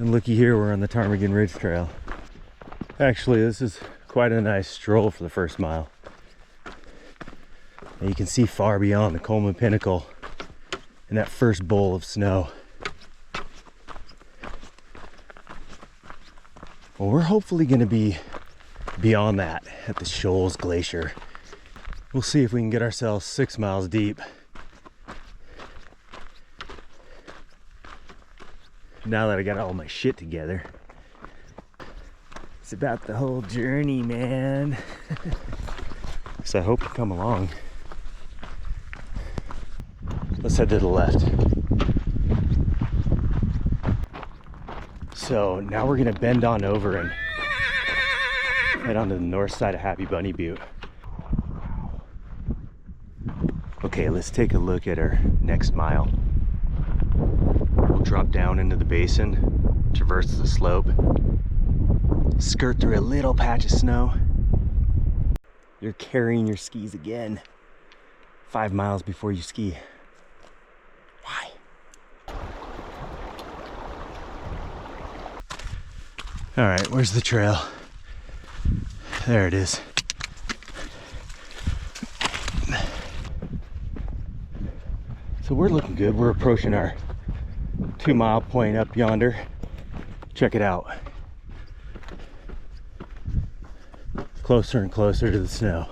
And looky here, we're on the Ptarmigan Ridge Trail. Actually, this is quite a nice stroll for the first mile. And you can see far beyond the Coleman Pinnacle and that first bowl of snow. Well, we're hopefully going to be beyond that at the Sholes Glacier. We'll see if we can get ourselves 6 miles deep. Now that I got all my shit together. It's about the whole journey, man. So I hope you come along. Let's head to the left. So now we're gonna bend on over and head on to the north side of Happy Bunny Butte. Okay, let's take a look at our next mile. We'll drop down into the basin, traverse the slope, skirt through a little patch of snow. You're carrying your skis again. 5 miles before you ski. Why? All right, where's the trail? There it is. So we're looking good. We're approaching our 2 mile point up yonder. Check it out. Closer and closer to the snow.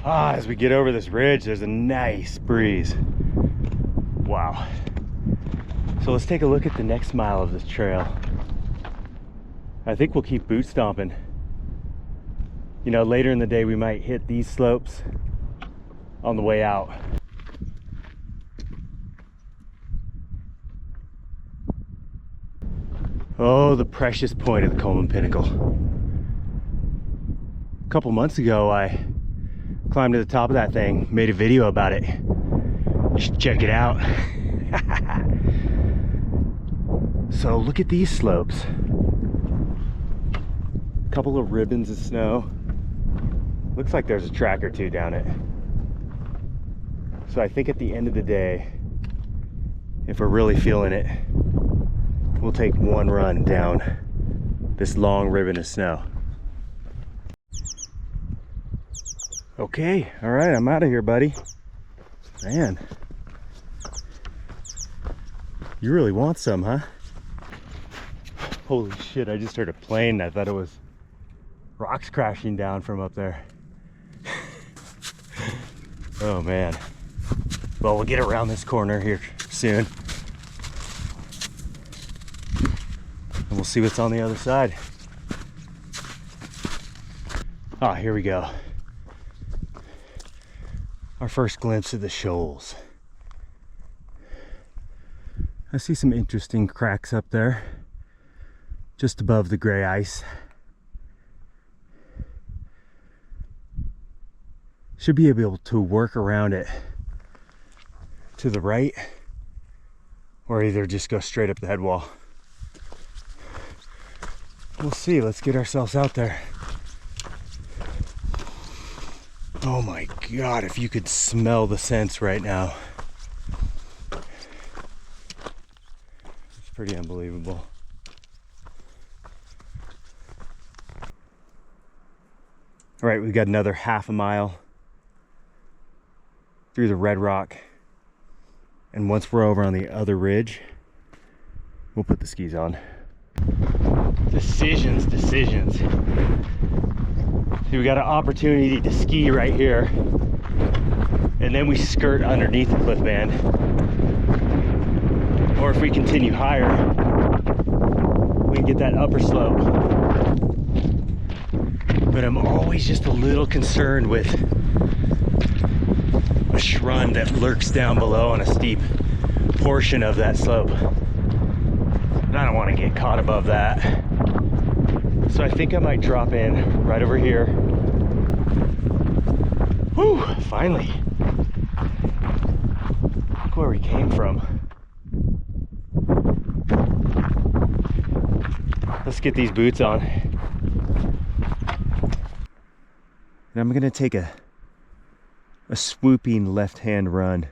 As we get over this ridge, there's a nice breeze. Wow. So let's take a look at the next mile of this trail. I think we'll keep boot stomping. You know, later in the day we might hit these slopes on the way out. Oh, the precious point of the Coleman Pinnacle. A couple months ago, I climbed to the top of that thing, made a video about it. You should check it out. So look at these slopes. A couple of ribbons of snow. Looks like there's a track or two down it. So I think at the end of the day, if we're really feeling it, we'll take one run down this long ribbon of snow. Okay, all right, I'm out of here, buddy. Man, you really want some, huh? Holy shit, I just heard a plane. I thought it was rocks crashing down from up there. Oh man. Well, we'll get around this corner here soon. And we'll see what's on the other side. Ah, here we go. Our first glimpse of the shoals. I see some interesting cracks up there, just above the gray ice. Should be able to work around it to the right, or either just go straight up the head wall. We'll see. Let's get ourselves out there. Oh my God, if you could smell the scents right now. It's pretty unbelievable. All right, we've got another half a mile through the red rock. And once we're over on the other ridge, we'll put the skis on. Decisions. So we got an opportunity to ski right here, and then we skirt underneath the cliff band. Or if we continue higher, we can get that upper slope. But I'm always just a little concerned with a schrund that lurks down below on a steep portion of that slope. And I don't want to get caught above that. So I think I might drop in right over here. Whew, finally. Look where we came from. Let's get these boots on. And I'm gonna take a swooping left-hand run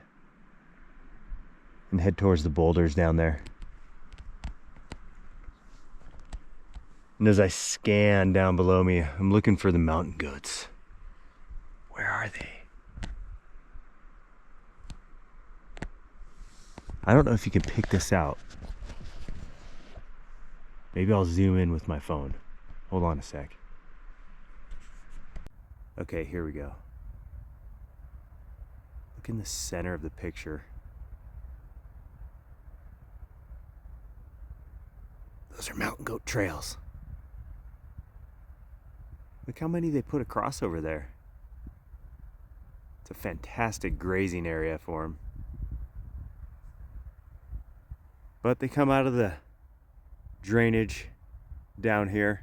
and head towards the boulders down there. And as I scan down below me, I'm looking for the mountain goats. Where are they? I don't know if you can pick this out. Maybe I'll zoom in with my phone. Hold on a sec. Okay, here we go. Look in the center of the picture. Those are mountain goat trails. Look how many they put across over there. It's a fantastic grazing area for them. But they come out of the drainage down here.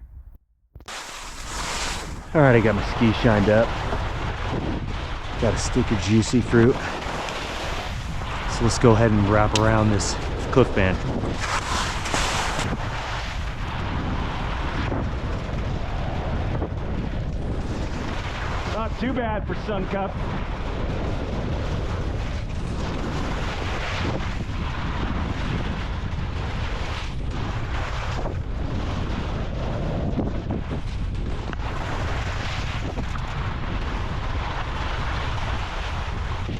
All right, I got my skis shined up. Got a stick of juicy fruit. So let's go ahead and wrap around this cliff band. Not too bad for Sun Cup.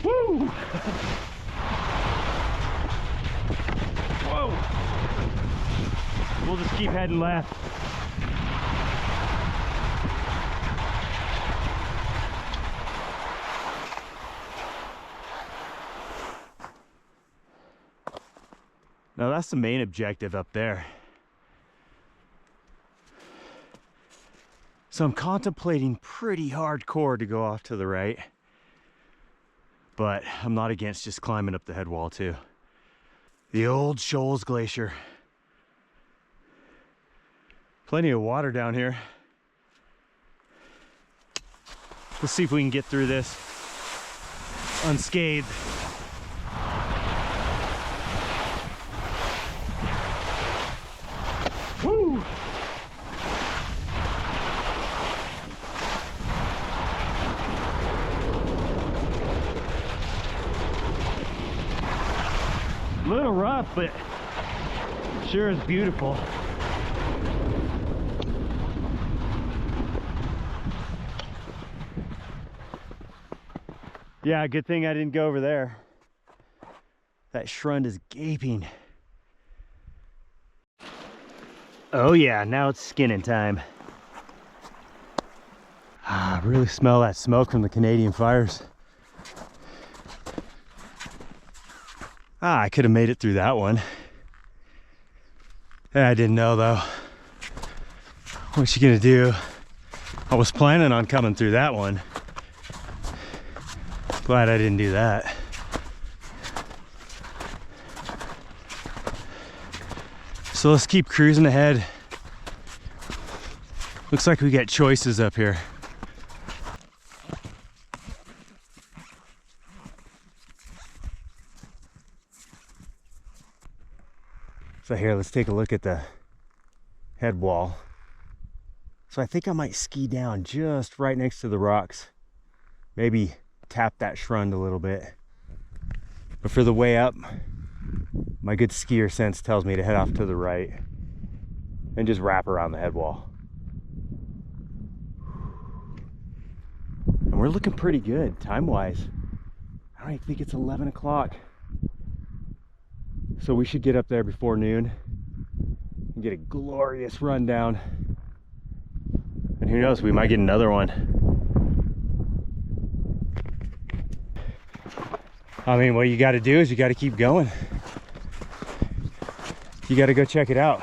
Woo! Whoa! We'll just keep heading left. Now that's the main objective up there. So I'm contemplating pretty hardcore to go off to the right, but I'm not against just climbing up the head wall too. The old Sholes Glacier. Plenty of water down here. Let's see if we can get through this unscathed. Woo! A little rough, but sure is beautiful. Yeah, good thing I didn't go over there. That schrund is gaping. Oh yeah, now it's skinning time. I really smell that smoke from the Canadian fires. I could have made it through that one. I didn't know though. What you gonna do? I was planning on coming through that one. Glad I didn't do that. So let's keep cruising ahead. Looks like we got choices up here. So here, let's take a look at the head wall. So I think I might ski down just right next to the rocks. Maybe tap that schrund a little bit. But for the way up, my good skier sense tells me to head off to the right and just wrap around the head wall. And we're looking pretty good time-wise. I don't even think it's 11 o'clock. So we should get up there before noon and get a glorious rundown. And who knows, we might get another one. I mean, what you got to do is you got to keep going. You got to go check it out.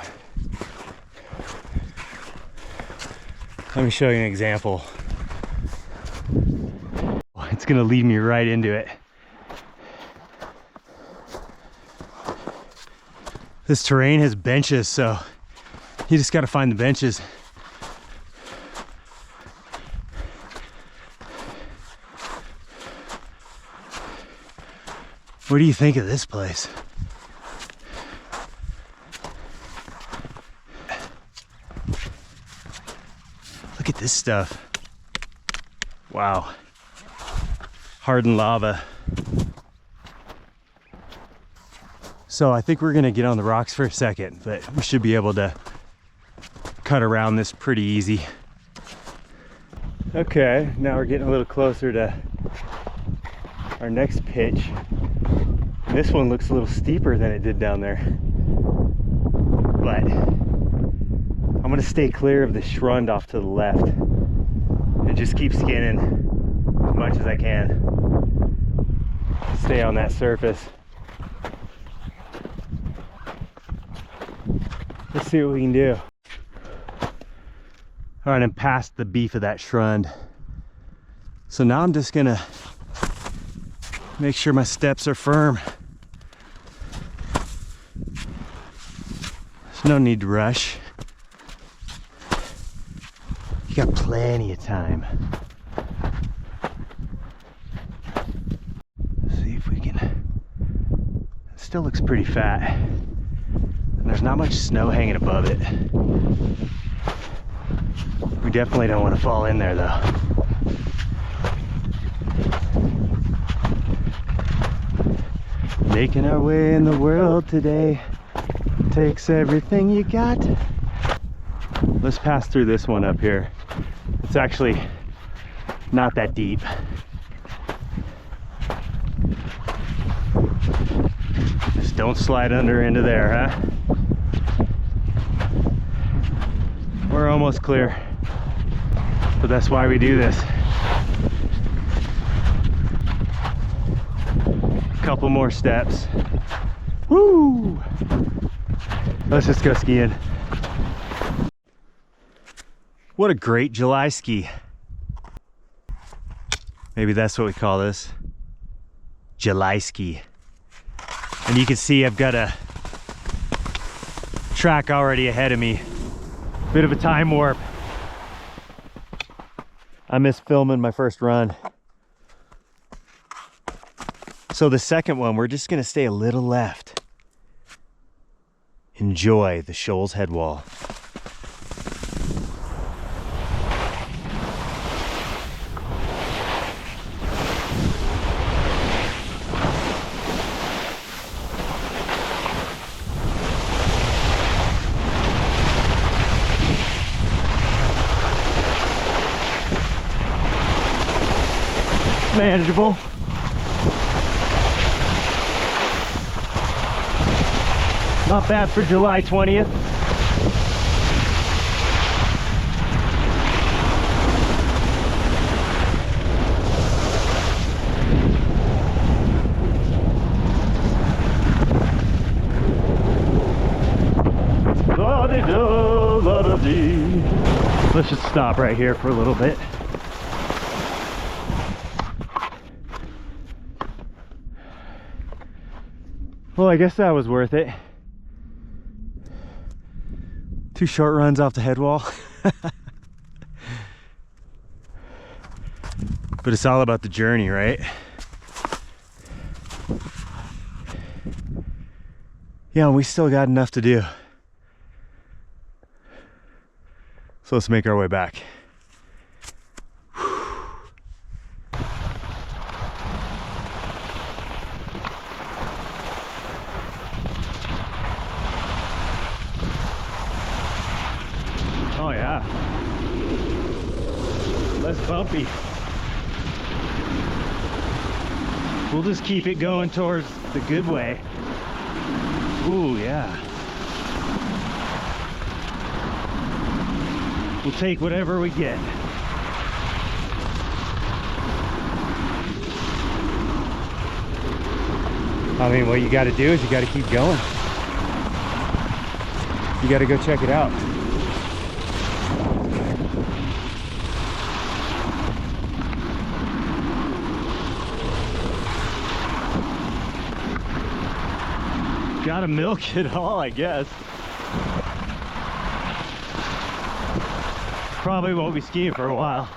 Let me show you an example. It's going to lead me right into it. This terrain has benches, so you just got to find the benches. What do you think of this place? Look at this stuff. Wow. Hardened lava. So I think we're gonna get on the rocks for a second, but we should be able to cut around this pretty easy. Okay, now we're getting a little closer to our next pitch. This one looks a little steeper than it did down there. But I'm gonna stay clear of the schrund off to the left and just keep skinning as much as I can. Stay on that surface. Let's see what we can do. All right, I'm past the beef of that schrund. So now I'm just gonna make sure my steps are firm. There's no need to rush. You got plenty of time. Let's see if we can. It still looks pretty fat. And there's not much snow hanging above it. We definitely don't want to fall in there though. Making our way in the world today takes everything you got. Let's pass through this one up here. It's actually not that deep. Just don't slide under into there, huh? We're almost clear, but that's why we do this. Couple more steps. Woo! Let's just go skiing. What a great July ski. Maybe that's what we call this. July ski. And you can see I've got a track already ahead of me. Bit of a time warp. I missed filming my first run. So the second one, we're just gonna stay a little left. Enjoy the Sholes head wall. Manageable. Not bad for July 20th. Let's just stop right here for a little bit. Well, I guess that was worth it. 2 short runs off the head wall. But it's all about the journey, right? Yeah, we still got enough to do. So let's make our way back. Oh yeah, less bumpy. We'll just keep it going towards the good way. Ooh, yeah. We'll take whatever we get. I mean, what you got to do is you got to keep going. You got to go check it out. Gotta milk it all, I guess. Probably won't be skiing for a while.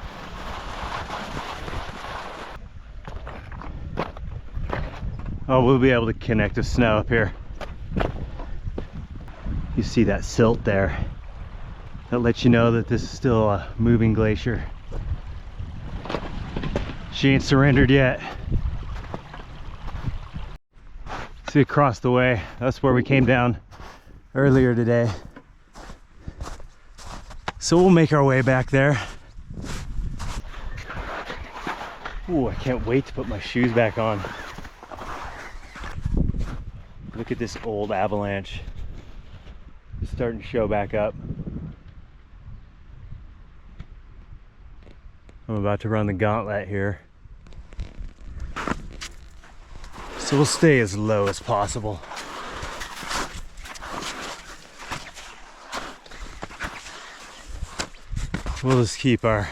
Oh, we'll be able to connect the snow up here. You see that silt there. That lets you know that this is still a moving glacier. She ain't surrendered yet. See, across the way, that's where we came down earlier today. So we'll make our way back there. Ooh, I can't wait to put my shoes back on. Look at this old avalanche. It's starting to show back up. I'm about to run the gauntlet here. So we'll stay as low as possible. We'll just keep our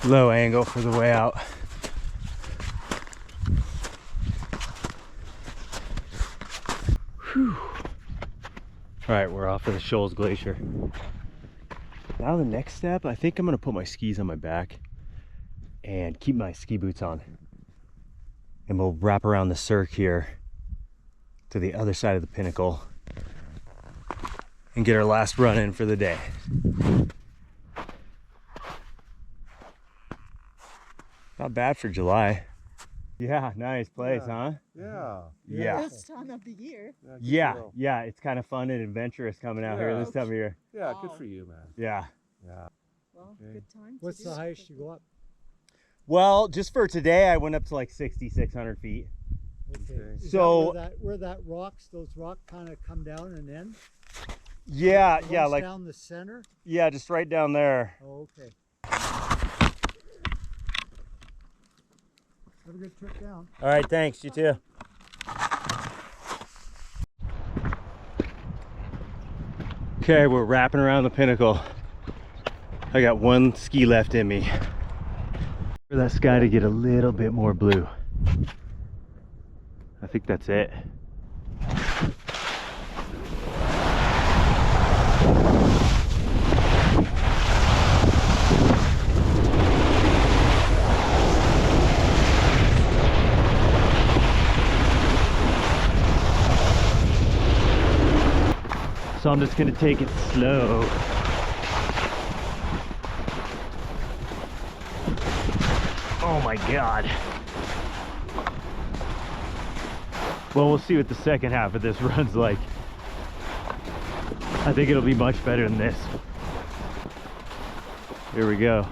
low angle for the way out. Whew. All right, we're off of the Sholes Glacier. Now the next step, I think I'm gonna put my skis on my back and keep my ski boots on. And we'll wrap around the cirque here to the other side of the pinnacle and get our last run in for the day. Not bad for July. Yeah, nice place, huh? Yeah. This time of the year. Yeah, it's kind of fun and adventurous coming out here this time of year. Yeah, good for you, man. Yeah. Well, good time. What's the highest you go up? Well, just for today, I went up to like 6,600 feet. Okay. Is So that where that rocks, those rocks kind of come down and end? yeah, It yeah, runs like down the center. yeah, just right down there. Oh, okay. Have a good trip down. All right, thanks. You too. Okay, we're wrapping around the pinnacle. I got one ski left in me. For that sky to get a little bit more blue. I think that's it. So I'm just gonna take it slow. Oh my God. Well, we'll see what the second half of this run's like. I think it'll be much better than this. Here we go.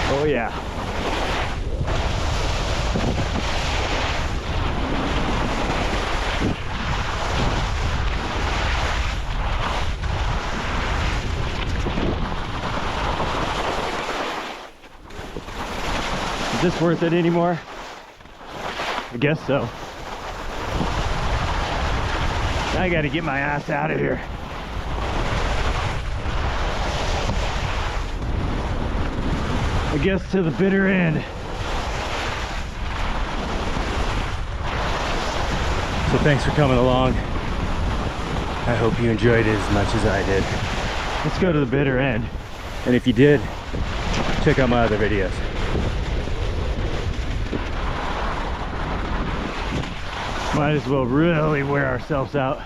Oh yeah. Is this worth it anymore? I guess so. I gotta get my ass out of here. I guess to the bitter end. So thanks for coming along. I hope you enjoyed it as much as I did. Let's go to the bitter end. And if you did, check out my other videos. Might as well really wear ourselves out.